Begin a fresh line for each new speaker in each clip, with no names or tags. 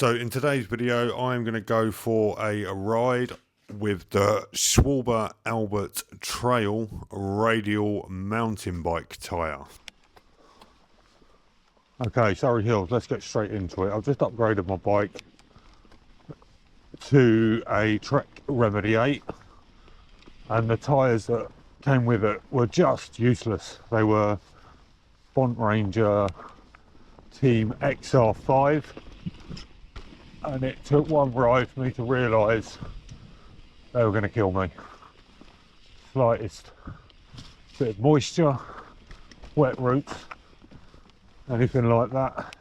So in today's video, I'm going to go for a ride with the Schwalbe Albert Trail radial mountain bike tyre. Okay, Surrey Hills, let's get straight into it. I've just upgraded my bike to a Trek Remedy 8, and the tyres that came with it were just useless. They were Bont Ranger Team XR5, and it took one ride for me to realise they were going to kill me. Slightest bit of moisture, wet roots, anything like that,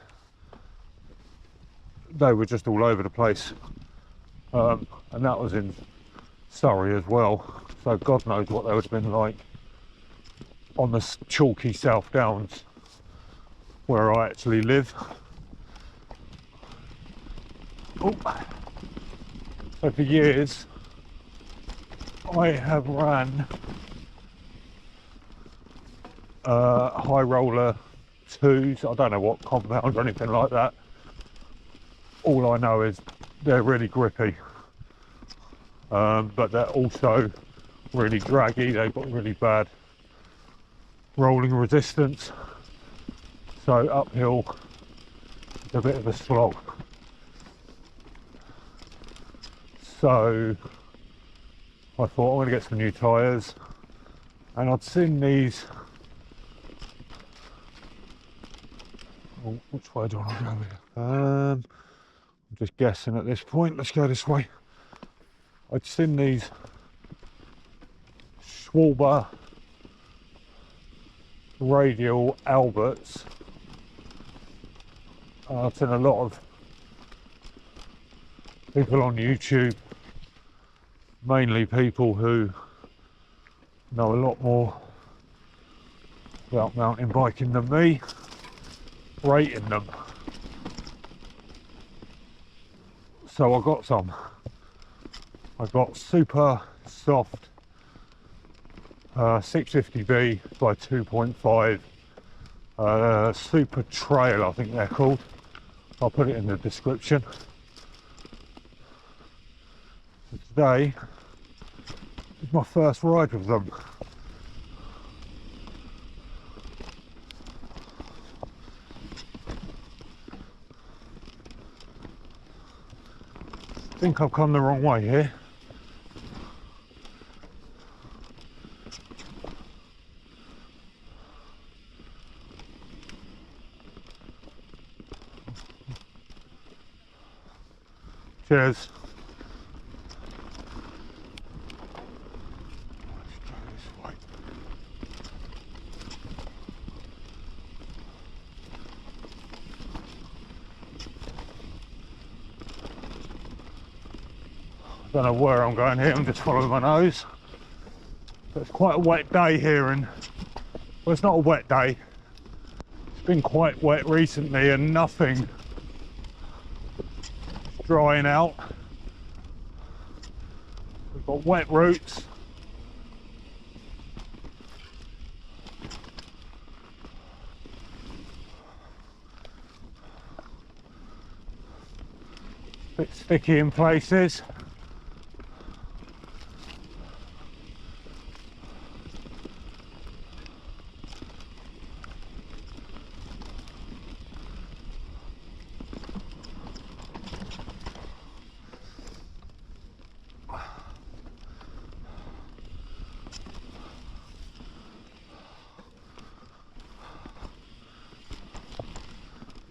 they were just all over the place. And that was in Surrey as well, so God knows what they would have been like on the chalky South Downs where I actually live. Oh. So for years I have ran High Roller 2s. I don't know what compound or anything like that. All I know is they're really grippy, but they're also really draggy. They've got really bad rolling resistance, so uphill it's a bit of a slog. So I thought I'm going to get some new tyres, and I'd seen these. Oh, which way do I want to go here? I'm just guessing at this point. Let's go this way. I'd seen these Schwalbe radial Alberts. I've seen a lot of people on YouTube, mainly people who know a lot more about mountain biking than me, rating them. So I got some. I got super soft 650B by 2.5 super trail, I think they're called. I'll put it in the description. So today is my first ride with them. I think I've come the wrong way here. Cheers. I don't know where I'm going here, I'm just following my nose. But it's quite a wet day here, and well, it's not a wet day. It's been quite wet recently and nothing is drying out. We've got wet roots. A bit sticky in places.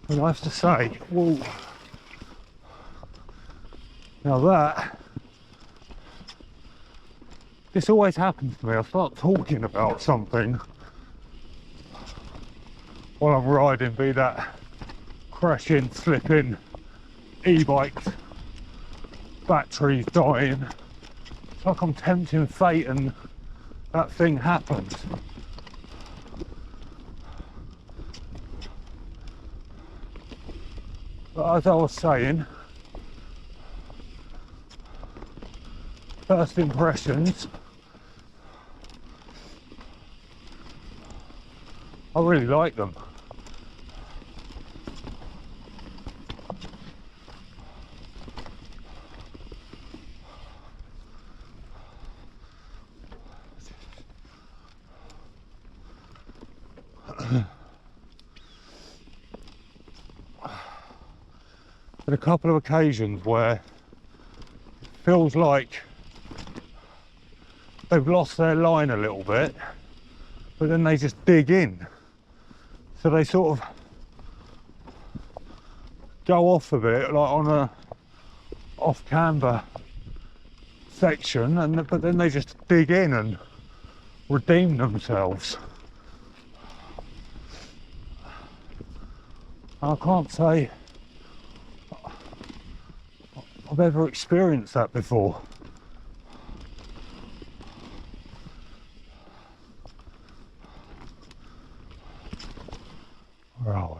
And I have to say, whoa, now this always happens to me. I start talking about something while I'm riding, be that crashing, slipping, e-bikes, batteries dying. It's like I'm tempting fate and that thing happens. But as I was saying, first impressions, I really like them. been a couple of occasions where it feels like they've lost their line a little bit, but then they just dig in. So they sort of go off a bit, like on a off camber section, but then they just dig in and redeem themselves. I can't say I've ever experienced that before. Where are we?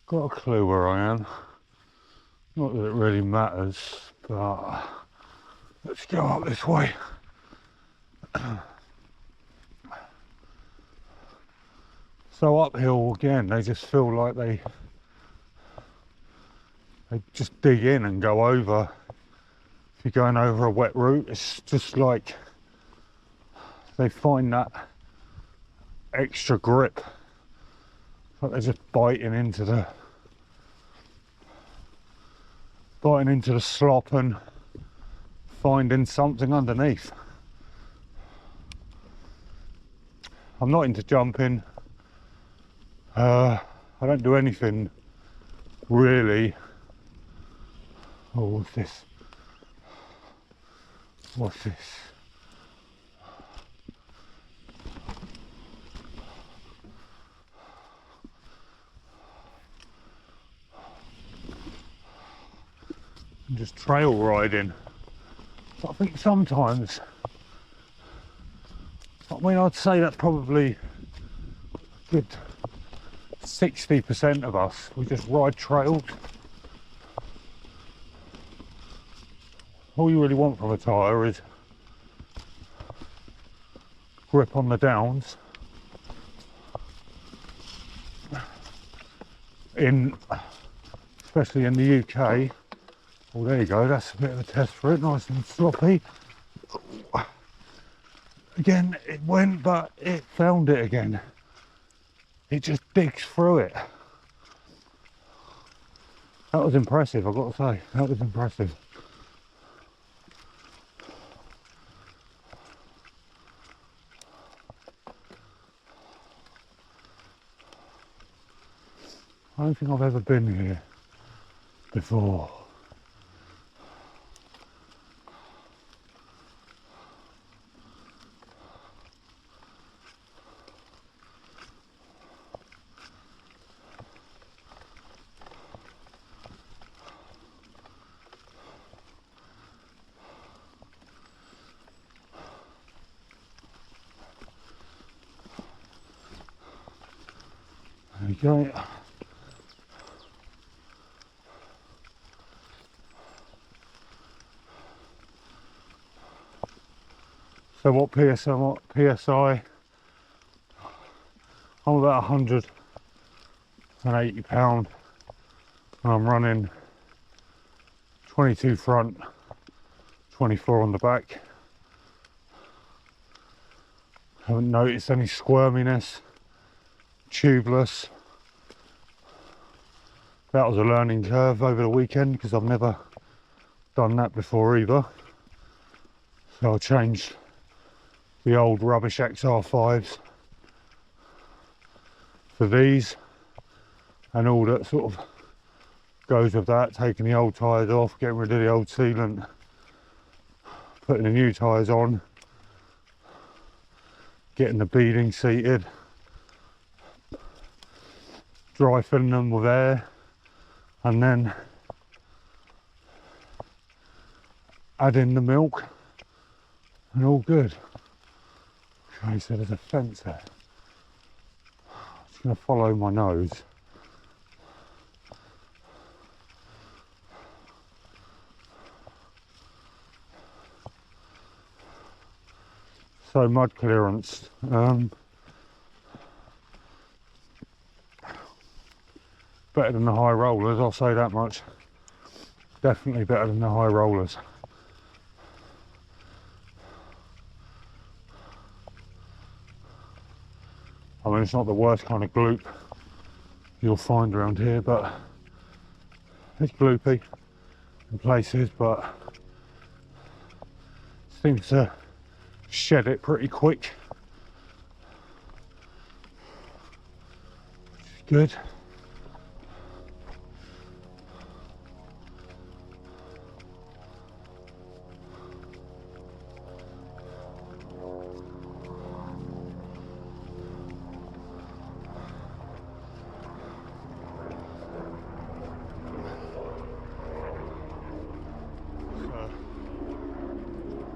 Got a clue where I am. Not that it really matters, but let's go up this way. So uphill again, they just feel like they just dig in and go over. If you're going over a wet route, it's just like they find that extra grip. It's like they're just biting into the slop and finding something underneath. I'm not into jumping. I don't do anything really. Oh, what's this? What's this? I'm just trail riding. But I think sometimes, I mean, I'd say that's probably a good 60% of us. We just ride trails. All you really want from a tyre is grip on the downs. Especially in the UK. Oh, there you go, that's a bit of a test for it, nice and sloppy. Again, it went, but it found it again. It just digs through it. That was impressive, I've got to say, that was impressive. I don't think I've ever been here before. There we go. So what PSI? I'm about 180 pound and I'm running 22 front, 24 on the back. Haven't noticed any squirminess, tubeless. That was a learning curve over the weekend because I've never done that before either. So I changed the old rubbish XR5s for these, and all that sort of goes with that, taking the old tyres off, getting rid of the old sealant, putting the new tyres on, getting the beading seated, dry filling them with air, and then adding the milk, and all good. Okay, so there's a fence there. I'm just going to follow my nose. So mud clearance. Better than the high rollers, I'll say that much. Definitely better than the high rollers. I mean, it's not the worst kind of gloop you'll find around here, but it's gloopy in places, but seems to shed it pretty quick. Good.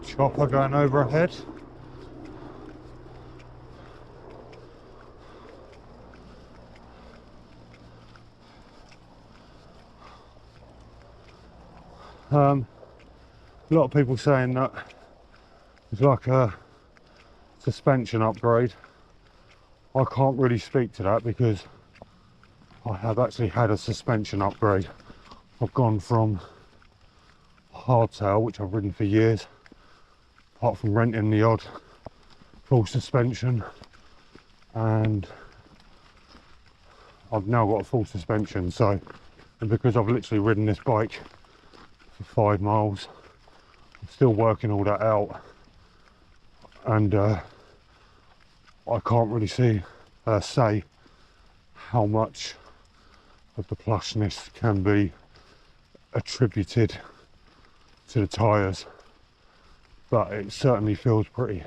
Chopper going over ahead. A lot of people saying that it's like a suspension upgrade. I can't really speak to that because I have actually had a suspension upgrade. I've gone from hardtail, which I've ridden for years, apart from renting the odd full suspension, and I've now got a full suspension. So, and because I've literally ridden this bike for 5 miles, I'm still working all that out, and I can't really say how much of the plushness can be attributed to the tyres, but it certainly feels pretty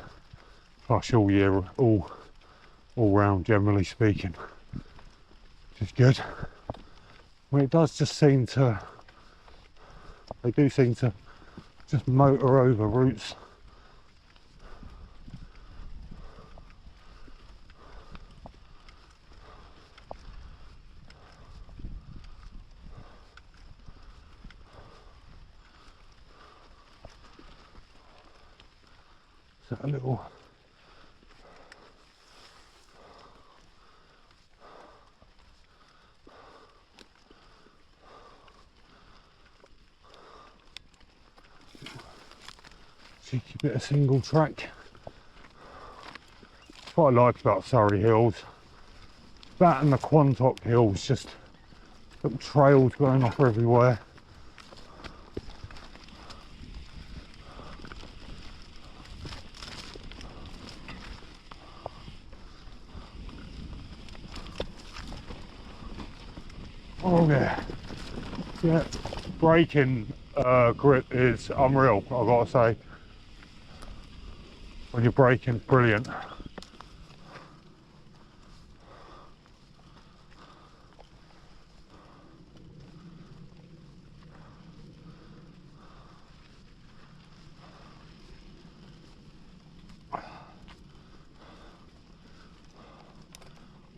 plush all year, all round, generally speaking, which is good. I mean, it does just seem to, they do seem to just motor over roots. So a little cheeky bit of single track. What I like about Surrey Hills, that and the Quantock Hills, just little trails going off everywhere. Oh yeah, yeah. Braking grip is unreal, I've got to say. When you're braking, brilliant. I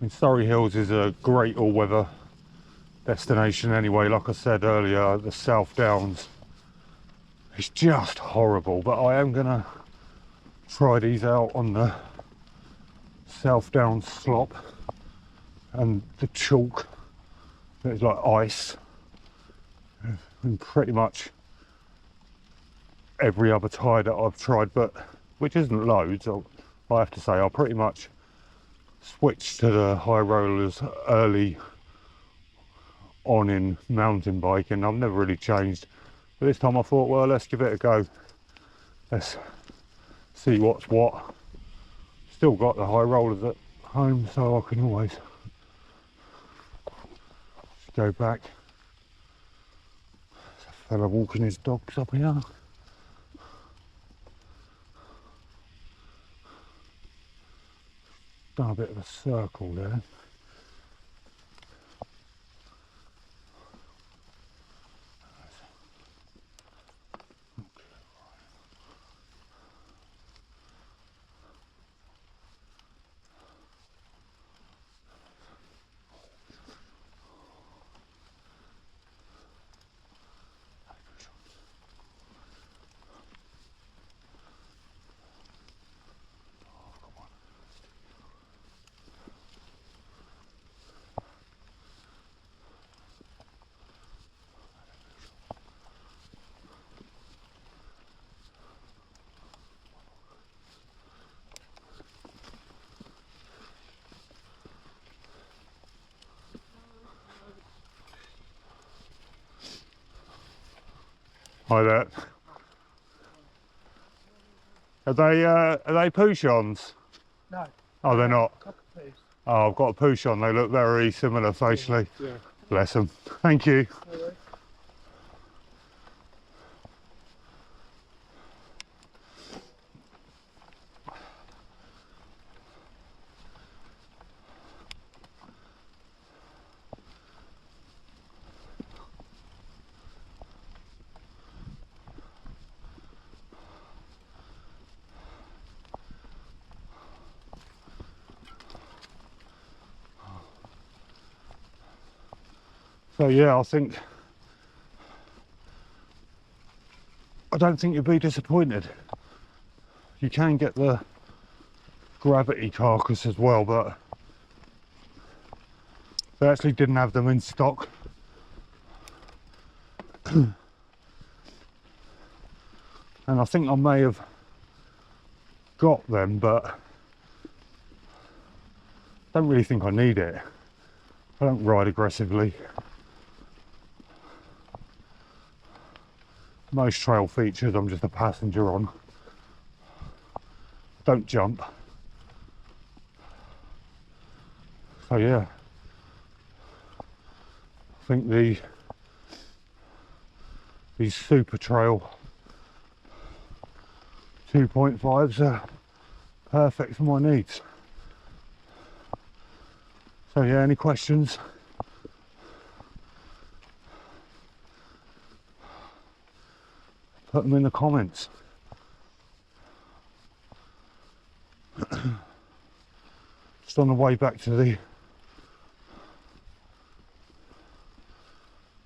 mean, Surrey Hills is a great all-weather destination anyway. Like I said earlier, the South Downs is just horrible, but I am gonna try these out on the South Downs slop, and the chalk is like ice, and pretty much every other tyre that I've tried, but which isn't loads, I have to say. I pretty much switched to the high rollers early on in mountain biking. I've never really changed, but this time I thought, well, let's give it a go. Let's see what's what. Still got the high rollers at home, so I can always just go back. There's a fella walking his dogs up here. Done a bit of a circle there. Hi there. Are they Pouchons?
No.
Oh, they're not.
Cockatoos.
Oh, I've got a Pouchon. They look very similar facially.
Yeah.
Bless them. Thank you.
Anyway.
So yeah, I don't think you'll be disappointed. You can get the gravity carcass as well, but they actually didn't have them in stock. And I think I may have got them, but I don't really think I need it. I don't ride aggressively. Most trail features I'm just a passenger on. Don't jump. So yeah, I think these super trail 2.5s are perfect for my needs. So yeah, any questions? Put them in the comments. Just on the way back to the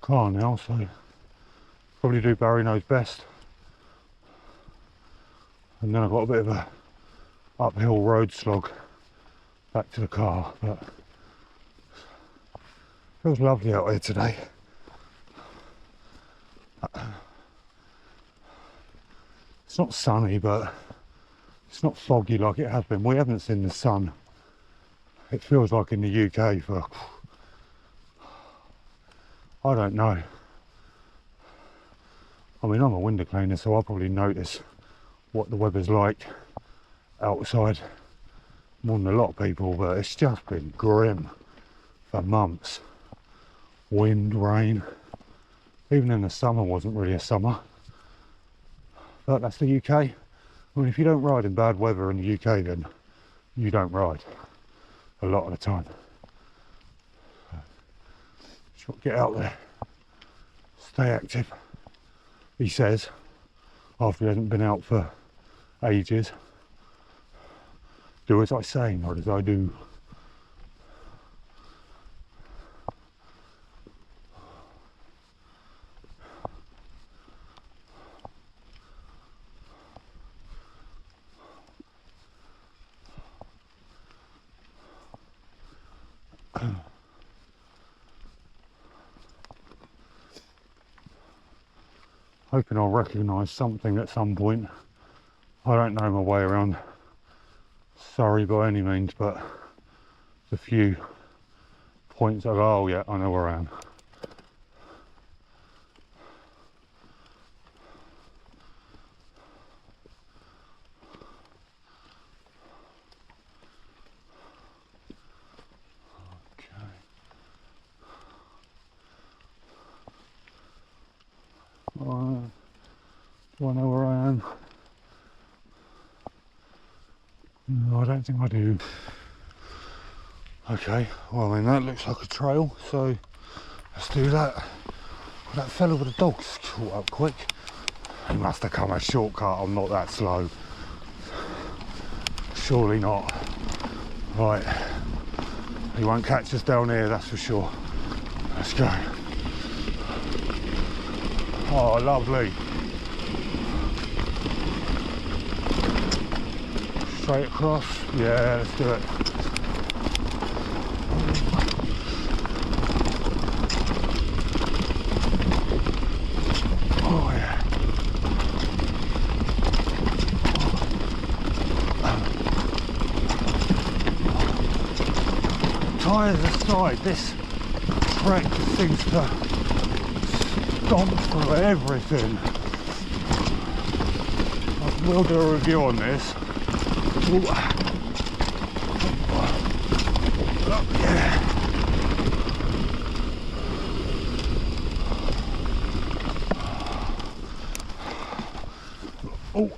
car now, so probably do Barry knows best. And then I've got a bit of a uphill road slog back to the car, but feels lovely out here today. It's not sunny, but it's not foggy like it has been. We haven't seen the sun. It feels like in the UK for, I don't know. I mean, I'm a window cleaner, so I'll probably notice what the weather's like outside more than a lot of people, but it's just been grim for months. Wind, rain, even in the summer wasn't really a summer, but that's the UK. I mean, if you don't ride in bad weather in the UK, then you don't ride a lot of the time. So get out there, stay active, he says, after he hasn't been out for ages. Do as I say, not as I do. Hoping I'll recognise something at some point. I don't know my way around Surrey by any means, but there's a few points I go, oh yeah, I know where I am. Do I know where I am? No, I don't think I do. Okay, well then that looks like a trail, so let's do that. Well, that fellow with the dog's caught up quick. He must have come a shortcut, I'm not that slow. Surely not. Right, he won't catch us down here, that's for sure. Let's go. Oh, lovely. Straight across, yeah, let's do it. Oh yeah. Tyres aside, this trek just seems to stomp through everything. we'll do a review on this. Ooh. Oh, yeah. Oh.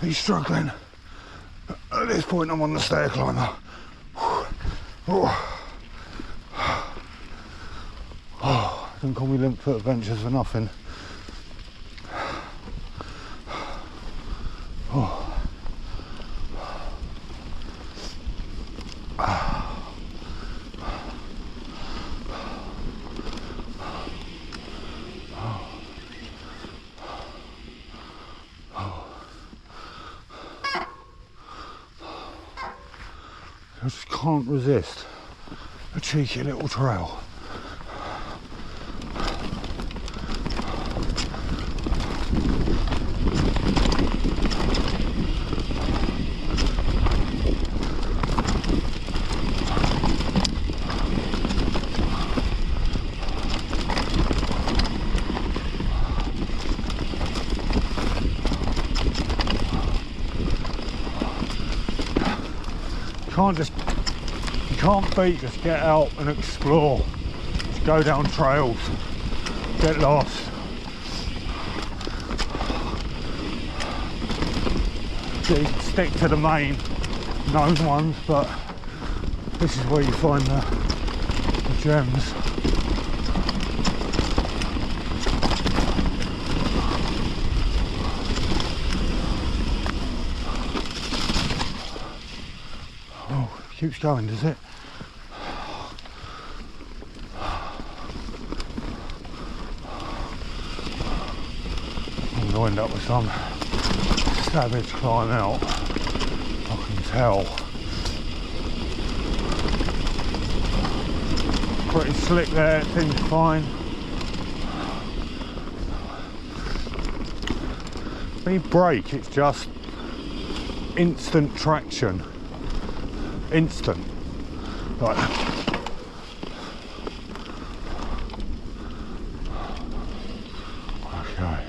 He's struggling. At this point I'm on the stair climber. Don't call me Limpfoot Adventures for nothing. I just can't resist a cheeky little trail. You can't beat, just get out and explore. Just go down trails, get lost. You can stick to the main known ones, but this is where you find the gems. Keeps going, does it? I'm going to end up with some savage climb out, I can tell. Pretty slick there, it seems fine. When you brake, it's just instant traction. Instant. Right. Okay.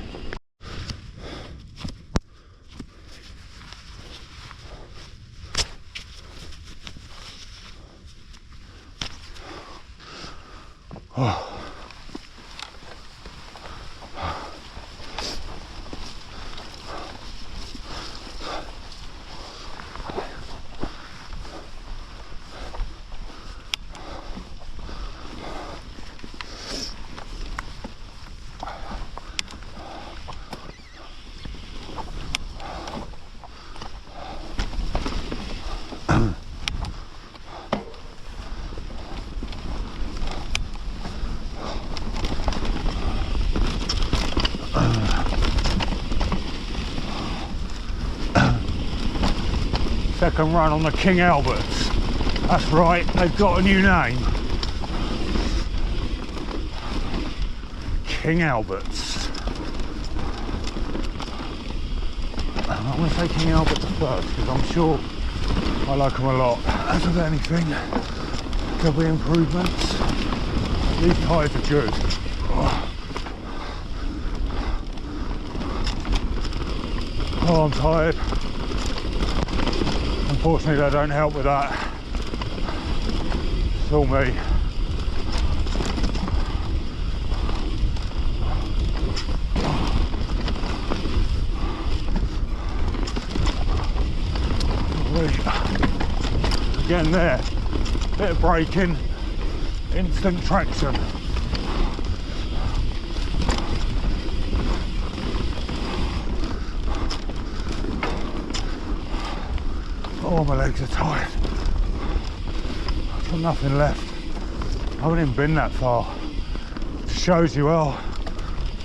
Oh. Second run on the King Alberts. That's right, they've got a new name. King Alberts. I'm going to say King Alberts first because I'm sure I like them a lot. As with anything, there'll be improvements. These tyres are good. Oh, I'm tired. Unfortunately, they don't help with that. It's all me. Again there, bit of braking, instant traction. Oh, my legs are tired. I've got nothing left. I haven't even been that far. It shows you how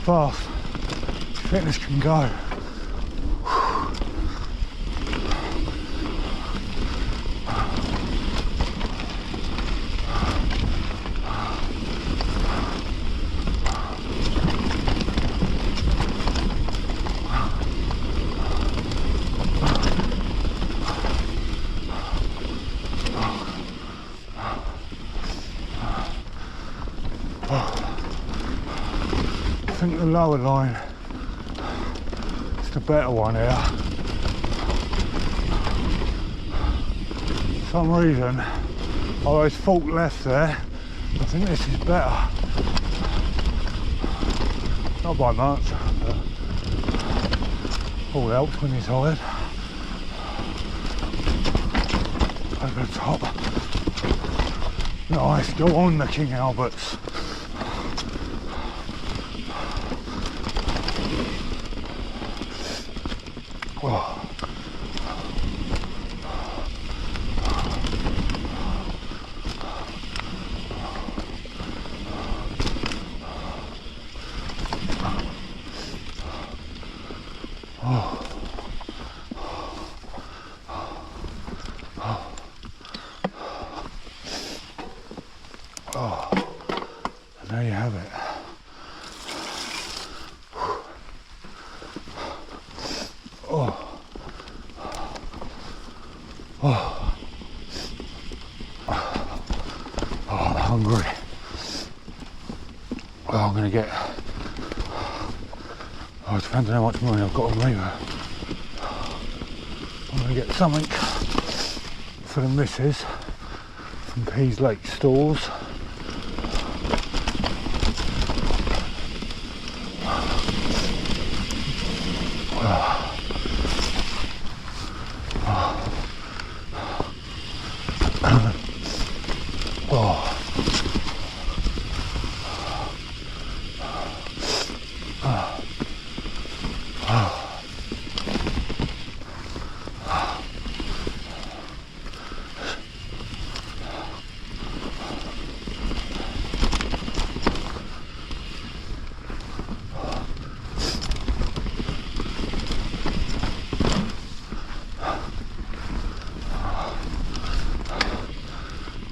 fast fitness can go. think the lower line is the better one here. For some reason I always thought left there. I think this is better. Not by much, but all helps when you're tired. Over the top. Nice, go on the King Alberts. Oh. Oh, and there you have it. Oh, oh, oh, I'm hungry. Well, I'm gonna get. Oh, it depends on how much money I've got on me. I'm gonna get something for the missus from Pease Lake Stores.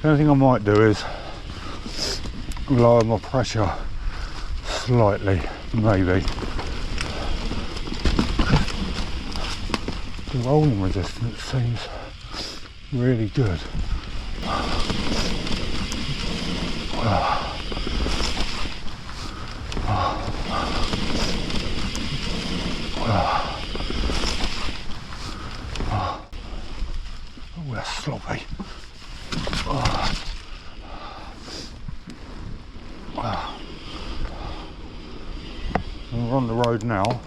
The only thing I might do is lower my pressure slightly, maybe. The rolling resistance seems really good. Oh, that's sloppy. We're on the road now.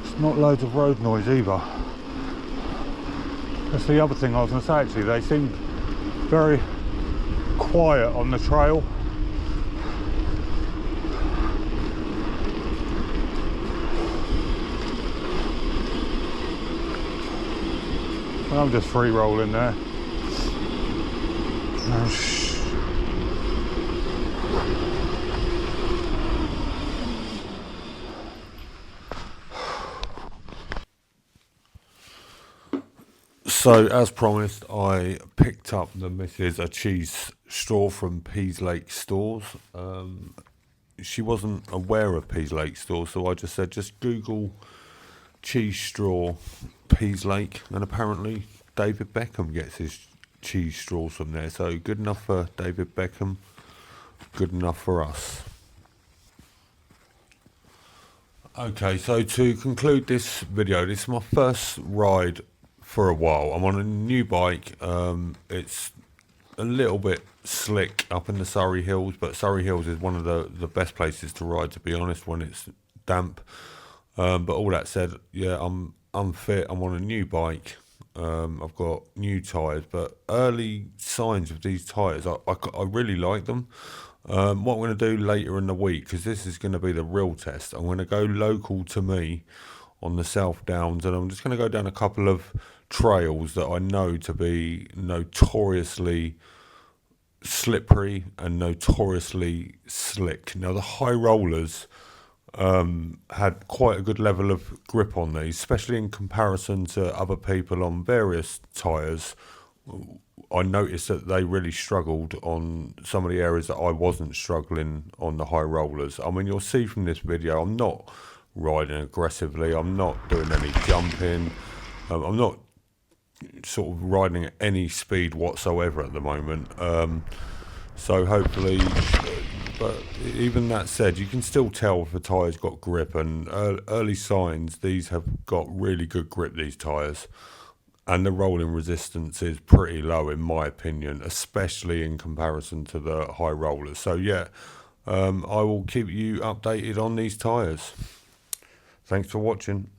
It's not loads of road noise either. That's the other thing I was going to say actually, they seem very quiet on the trail. I'm just free rolling there. So as promised, I picked up the missus a cheese straw from Pease Lake Stores. She wasn't aware of Pease Lake Stores, so I just said just Google cheese straw Pease Lake, and apparently David Beckham gets his cheese straws from there. So good enough for David Beckham, good enough for us. Okay, so to conclude this video, this is my first ride for a while. I'm on a new bike. It's a little bit slick up in the Surrey Hills, but Surrey Hills is one of the best places to ride, to be honest, when it's damp. But all that said, yeah, I'm fit. I'm on a new bike. I've got new tyres, but early signs of these tyres, I really like them. What I'm going to do later in the week, because this is going to be the real test, I'm going to go local to me on the South Downs, and I'm just going to go down a couple of trails that I know to be notoriously slippery and notoriously slick. Now, the high rollers had quite a good level of grip on these, especially in comparison to other people on various tyres. I noticed that they really struggled on some of the areas that I wasn't struggling on the high rollers. I mean, you'll see from this video, I'm not riding aggressively, I'm not doing any jumping, I'm not sort of riding at any speed whatsoever at the moment. So hopefully But even that said, you can still tell if a tyre's got grip, and early signs, these have got really good grip, these tyres. And the rolling resistance is pretty low in my opinion, especially in comparison to the high rollers. So yeah, I will keep you updated on these tyres. Thanks for watching.